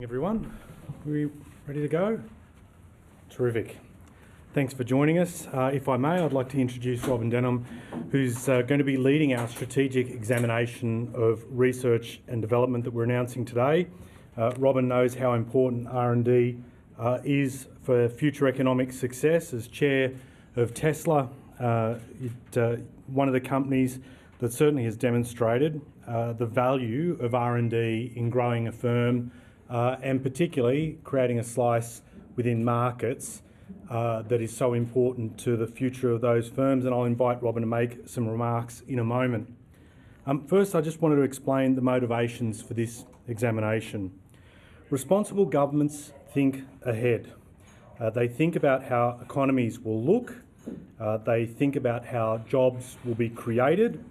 Everyone, are we ready to go? Terrific. Thanks for joining us. If I may, I'd like to introduce Robin Denham, who's going to be leading our strategic examination of research and development that we're announcing today. Robin knows how important R&D is for future economic success. As chair of Tesla, one of the companies that certainly has demonstrated the value of R&D in growing a firm and particularly creating a slice within markets that is so important to the future of those firms, and I'll invite Robin to make some remarks in a moment. First, I just wanted to explain the motivations for this examination. Responsible governments think ahead. They think about how economies will look, they think about how jobs will be created,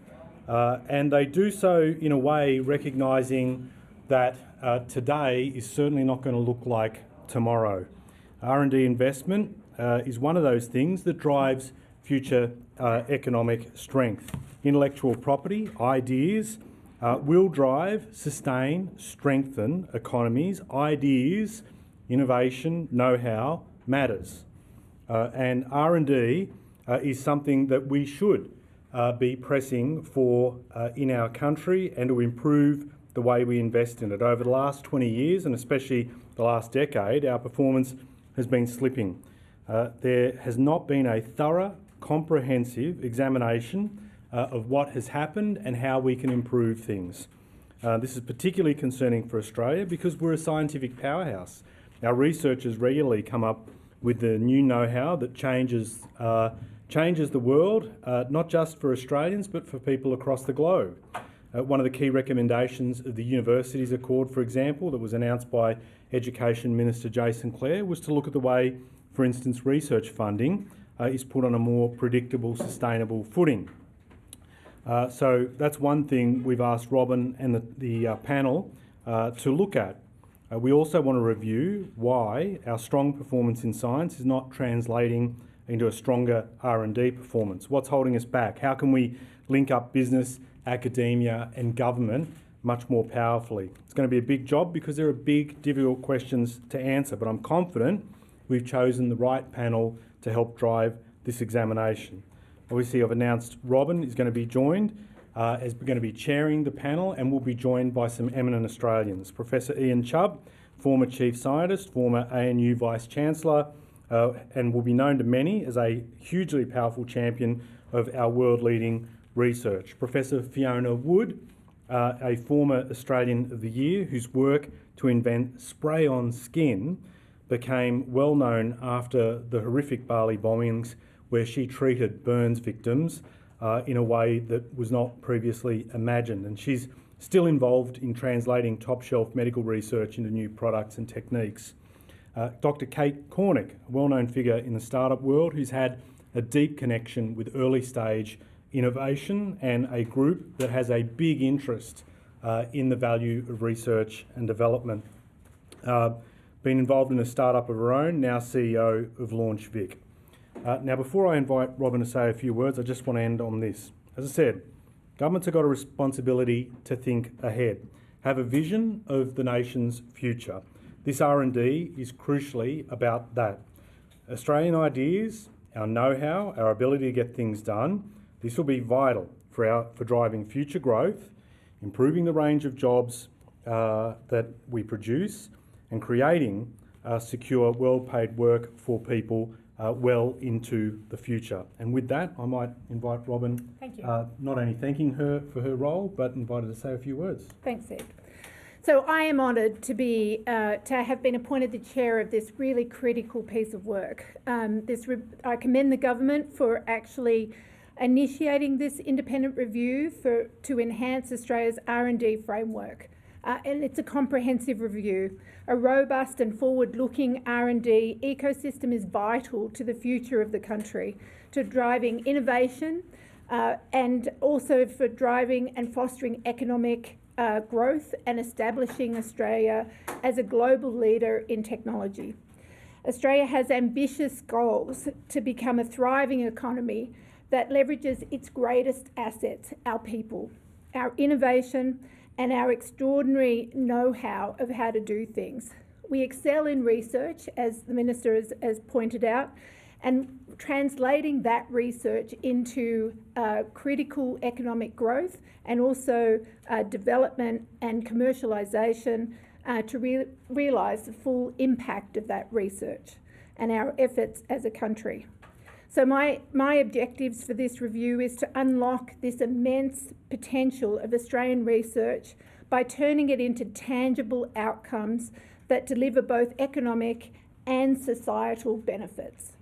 and they do so in a way recognising that today is certainly not going to look like tomorrow. R&D investment is one of those things that drives future economic strength. Intellectual property, ideas, will drive, sustain, strengthen economies. Ideas, innovation, know-how matters. And R&D is something that we should be pressing for in our country and to improve the way we invest in it. Over the last 20 years, and especially the last decade, our performance has been slipping. There has not been a thorough, comprehensive examination of what has happened and how we can improve things. This is particularly concerning for Australia because we're a scientific powerhouse. Our researchers regularly come up with the new know-how that changes the world, not just for Australians, but for people across the globe. One of the key recommendations of the Universities Accord, for example, that was announced by Education Minister Jason Clare, was to look at the way, for instance, research funding is put on a more predictable, sustainable footing. So that's one thing we've asked Robin and the panel to look at. We also want to review why our strong performance in science is not translating into a stronger R&D performance. What's holding us back? How can we link up business, academia and government much more powerfully? It's going to be a big job because there are big, difficult questions to answer, but I'm confident we've chosen the right panel to help drive this examination. Obviously, I've announced Robin is going to be joined as we're going to be chairing the panel, and we'll be joined by some eminent Australians. Professor Ian Chubb, former Chief Scientist, former ANU Vice-Chancellor, and will be known to many as a hugely powerful champion of our world-leading research. Professor Fiona Wood, a former Australian of the Year whose work to invent spray-on skin became well known after the horrific Bali bombings, where she treated burns victims in a way that was not previously imagined. And she's still involved in translating top-shelf medical research into new products and techniques. Dr. Kate Cornick, a well-known figure in the startup world who's had a deep connection with early-stage innovation and a group that has a big interest in the value of research and development. Been involved in a startup of her own, now CEO of LaunchVic. Now, before I invite Robin to say a few words, I just want to end on this. As I said, governments have got a responsibility to think ahead, have a vision of the nation's future. This R&D is crucially about that. Australian ideas, our know-how, our ability to get things done, this will be vital for driving future growth, improving the range of jobs that we produce, and creating secure, well-paid work for people well into the future. And with that, I might invite Robin, Thank you. Not only thanking her for her role, but invite her to say a few words. Thanks, Ed. So I am honoured to have been appointed the chair of this really critical piece of work. I commend the government for actually initiating this independent review to enhance Australia's R&D framework. And it's a comprehensive review. A robust and forward-looking R&D ecosystem is vital to the future of the country, to driving innovation and also for driving and fostering economic growth and establishing Australia as a global leader in technology. Australia has ambitious goals to become a thriving economy that leverages its greatest assets, our people, our innovation, and our extraordinary know-how of how to do things. we excel in research, as the Minister has pointed out, and translating that research into critical economic growth and also development and commercialisation to realise the full impact of that research and our efforts as a country. So my objectives for this review is to unlock this immense potential of Australian research by turning it into tangible outcomes that deliver both economic and societal benefits.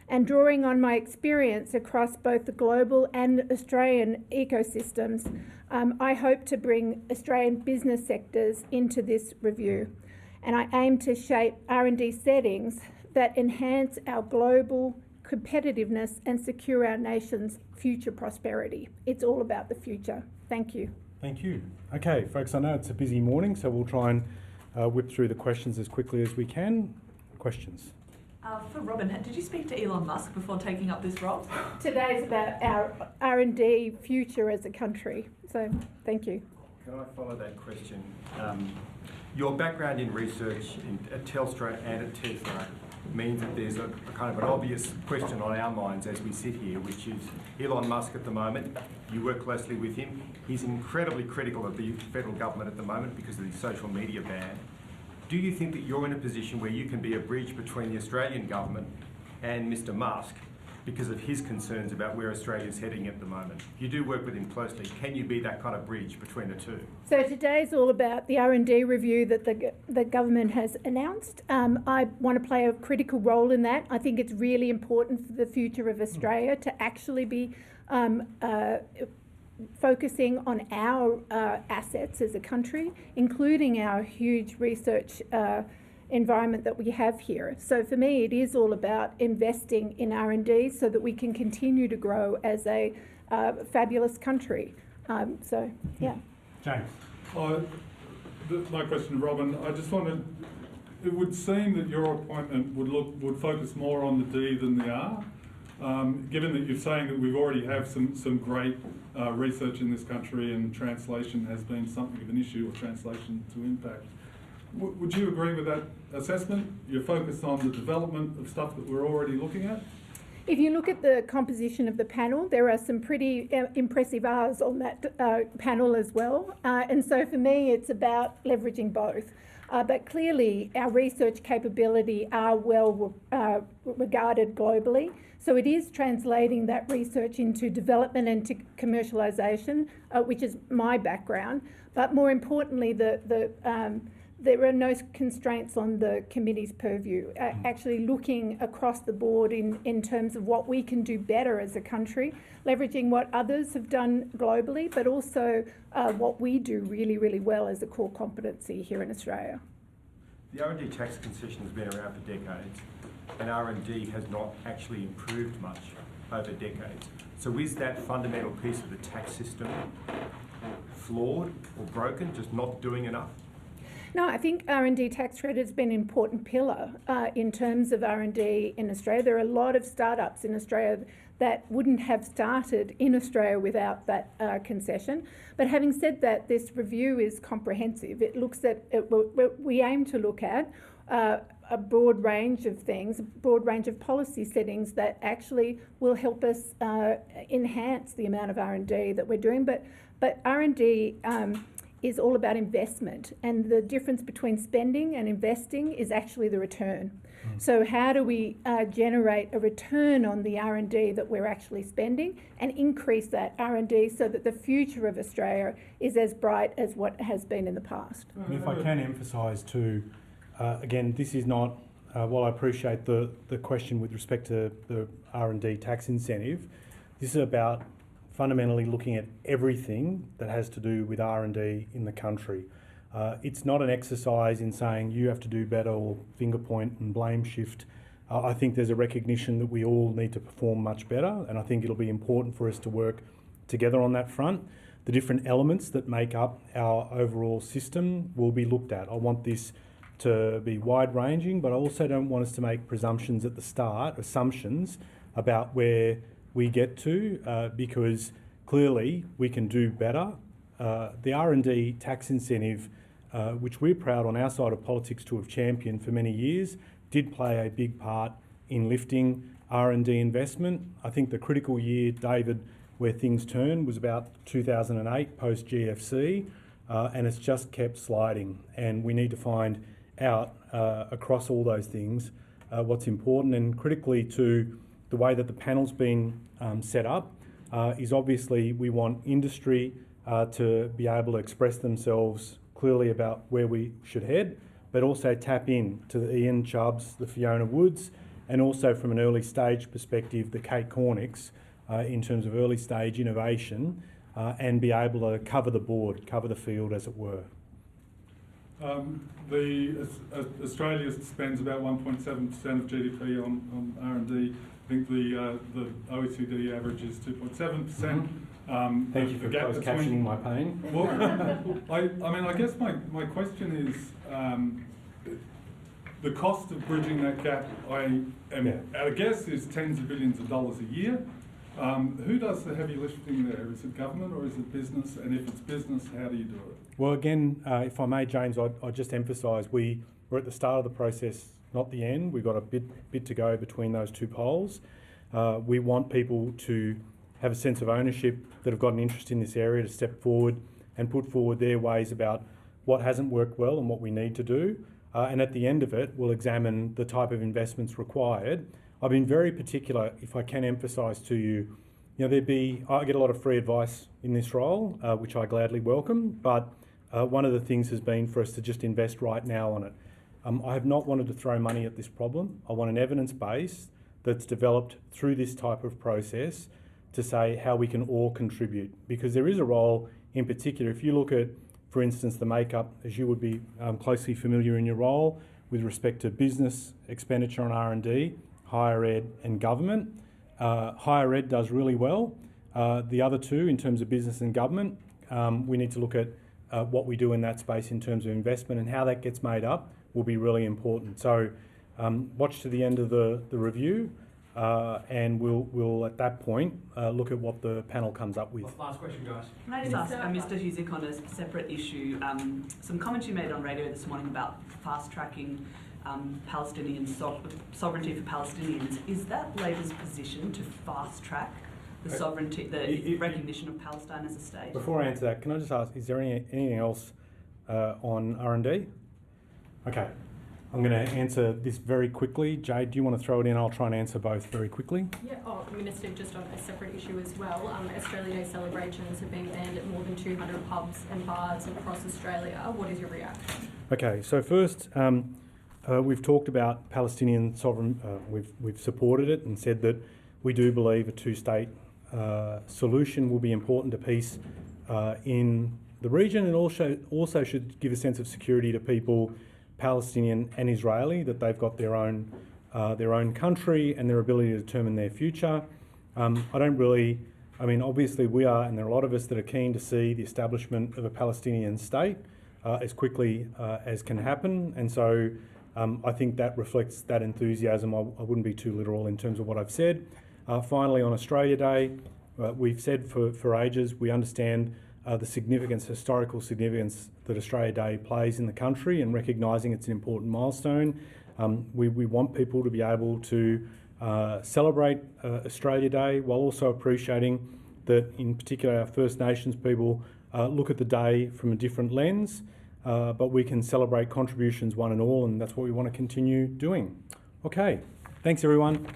And drawing on my experience across both the global and Australian ecosystems, I hope to bring Australian business sectors into this review. And I aim to shape R&D settings that enhance our global competitiveness and secure our nation's future prosperity. It's all about the future. Thank you. Thank you. Okay, folks, I know it's a busy morning, so we'll try and whip through the questions as quickly as we can. Questions? For Robin, did you speak to Elon Musk before taking up this role? Today's about our R&D future as a country. So, thank you. Can I follow that question? Your background in research at Telstra and at Tesla means that there's a kind of an obvious question on our minds as we sit here, which is Elon Musk at the moment. You work closely with him. He's incredibly critical of the federal government at the moment because of the social media ban. Do you think that you're in a position where you can be a bridge between the Australian government and Mr. Musk because of his concerns about where Australia's heading at the moment? You do work with him closely. Can you be that kind of bridge between the two? So today's all about the R&D review that the government has announced. I want to play a critical role in that. I think it's really important for the future of Australia to actually be focusing on our assets as a country, including our huge research environment that we have here. So for me, it is all about investing in R&D so that we can continue to grow as a fabulous country. So, yeah. James? My question, Robin, I just wanted, it would seem that your appointment would focus more on the D than the R. Given that you're saying that we've already have some great research in this country and translation has been something of an issue, or translation to impact. Would you agree with that assessment? You're focused on the development of stuff that we're already looking at? If you look at the composition of the panel, there are some pretty impressive R's on that panel as well. And so for me, it's about leveraging both. But clearly, our research capability are well regarded globally. So it is translating that research into development and to commercialisation, which is my background. But more importantly, there are no constraints on the committee's purview. Actually looking across the board in terms of what we can do better as a country, leveraging what others have done globally, but also what we do really, really well as a core competency here in Australia. The R&D tax concession has been around for decades, and R&D has not actually improved much over decades. So is that fundamental piece of the tax system flawed or broken, just not doing enough? No, I think R&D tax credit has been an important pillar in terms of R&D in Australia. There are a lot of startups in Australia that wouldn't have started in Australia without that concession. But having said that, this review is comprehensive. It looks at, we aim to look at a broad range of things, a broad range of policy settings that actually will help us enhance the amount of R&D that we're doing. But R&D is all about investment, and the difference between spending and investing is actually the return. So how do we generate a return on the R&D that we're actually spending and increase that R&D so that the future of Australia is as bright as what has been in the past? And if I can emphasise too, again, this is not, while I appreciate the question with respect to the R&D tax incentive, this is about fundamentally looking at everything that has to do with R&D in the country. It's not an exercise in saying you have to do better or finger point and blame shift. I think there's a recognition that we all need to perform much better, and I think it'll be important for us to work together on that front. The different elements that make up our overall system will be looked at. I want this to be wide-ranging, but I also don't want us to make presumptions at the start, assumptions about where we get to, because clearly we can do better. The R&D tax incentive which we're proud on our side of politics to have championed for many years, did play a big part in lifting R&D investment. I think the critical year, David, where things turned was about 2008, post-GFC, and it's just kept sliding. And we need to find out across all those things what's important. And critically to the way that the panel's been set up is obviously we want industry to be able to express themselves clearly about where we should head, but also tap in to the Ian Chubbs, the Fiona Woods, and also from an early stage perspective, the Kate Cornicks, in terms of early stage innovation, and be able to cover the board, cover the field as it were. Australia spends about 1.7% of GDP on R&D. I think the OECD average is 2.7%. Thank you for closed captioning my pain. Well, I mean, I guess my question is, the cost of bridging that gap, I guess, is tens of billions of dollars a year. Who does the heavy lifting there? Is it government or is it business? And if it's business, how do you do it? Well, again, if I may, James, I'd just emphasise we're at the start of the process, not the end. We've got a bit to go between those two poles. We want people to have a sense of ownership that have got an interest in this area to step forward and put forward their ways about what hasn't worked well and what we need to do. And at the end of it, we'll examine the type of investments required. I've been very particular, if I can emphasise to you, I get a lot of free advice in this role, which I gladly welcome, but one of the things has been for us to just invest right now on it. I have not wanted to throw money at this problem. I want an evidence base that's developed through this type of process to say how we can all contribute, because there is a role in particular. If you look at, for instance, the makeup, as you would be closely familiar in your role, with respect to business expenditure on R&D, higher ed and government. Higher ed does really well. The other two, in terms of business and government, we need to look at what we do in that space in terms of investment, and how that gets made up will be really important. So watch to the end of the review, and we'll at that point look at what the panel comes up with. Last question, guys. Can I just ask Mr. Husic on a separate issue? Some comments you made on radio this morning about fast-tracking Palestinian sovereignty for Palestinians. Is that Labor's position to fast-track the sovereignty, the recognition of Palestine as a state? Before I answer that, can I just ask, is there anything else on R&D? Okay, I'm going to answer this very quickly. Jade, do you want to throw it in? I'll try and answer both very quickly. Yeah, Minister, just on a separate issue as well, Australia Day celebrations have been banned at more than 200 pubs and bars across Australia. What is your reaction? Okay, so first, we've talked about Palestinian sovereign, we've supported it and said that we do believe a two-state solution will be important to peace in the region, and also should give a sense of security to people, Palestinian and Israeli, that they've got their own country and their ability to determine their future. Obviously we are, and there are a lot of us that are keen to see the establishment of a Palestinian state as quickly as can happen, and so I think that reflects that enthusiasm. I wouldn't be too literal in terms of what I've said. Finally, on Australia Day, we've said for ages we understand the historical significance that Australia Day plays in the country, and recognising it's an important milestone. We want people to be able to celebrate Australia Day while also appreciating that, in particular, our First Nations people look at the day from a different lens, but we can celebrate contributions one and all, and that's what we want to continue doing. Okay, thanks everyone.